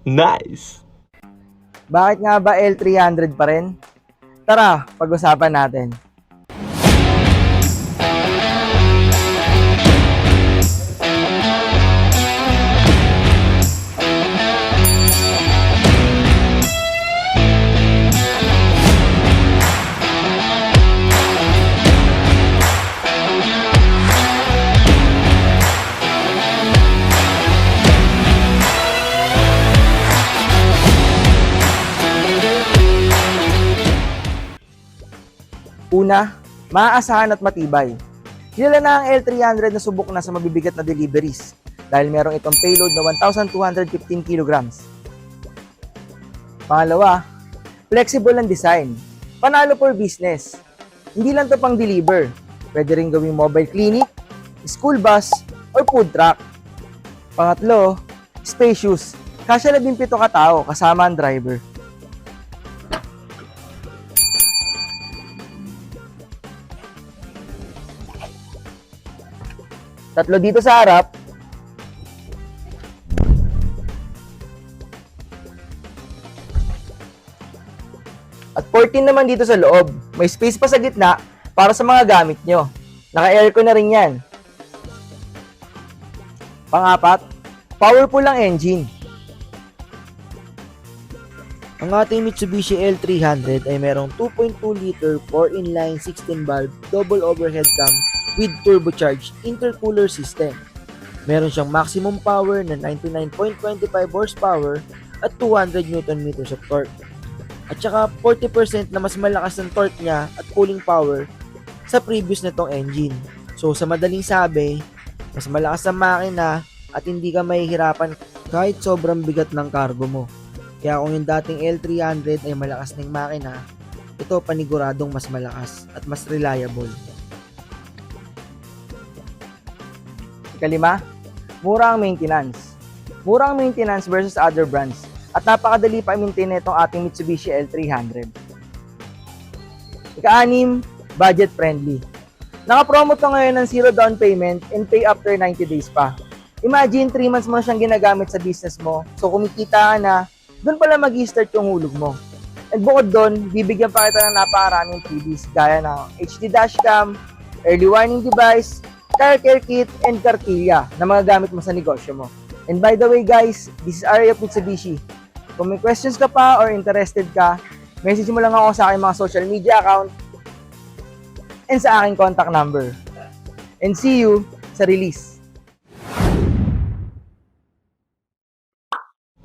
Nice! Bakit nga ba L300 pa rin? Tara, pag-usapan natin. Una, maaasahan at matibay. Kilala na ang L300 na subok na sa mabibigat na deliveries dahil merong itong payload na 1,215 kilograms. Pangalawa, flexible ang design. Panalo for business. Hindi lang to pang deliver. Pwede rin gawing mobile clinic, school bus, or food truck. Pangatlo, spacious. Kasya 17 katao kasama ang driver. Tatlo dito sa harap. At 14 naman dito sa loob. May space pa sa gitna para sa mga gamit nyo. Naka-aircon na rin yan. Pang-apat, powerful ang engine. Ang ating Mitsubishi L300 ay merong 2.2 liter 4-in-line 16-valve double overhead cam with turbocharged intercooler system. Meron siyang maximum power na 99.25 horsepower at 200 Nm of torque. At saka 40% na mas malakas ang torque niya at cooling power sa previous nitong engine. So sa madaling sabi, mas malakas ang makina at hindi ka mahihirapan kahit sobrang bigat ng cargo mo. Kaya kung yung dating L300 ay malakas ng makina, ito paniguradong mas malakas at mas reliable. Kalima, mura ang maintenance. Mura ang maintenance versus other brands at napakadali pa i-maintain itong ating Mitsubishi L300. Ika-anim, budget friendly. Naka-promo to ngayon ng 0 down payment and pay after 90 days pa. Imagine 3 months mo na siyang ginagamit sa business mo, so kumikita ka na, doon pala mag-i-start yung hulog mo. And bukod doon, bibigyan pa kita ng napakaraming freebies gaya ng HD dashcam, early warning device, car care kit, and cartilla na mga gamit mo sa negosyo mo. And by the way guys, this is Ari of Mitsubishi. Kung may questions ka pa or interested ka, message mo lang ako sa aking mga social media account and sa aking contact number. And see you sa release.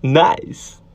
Nice!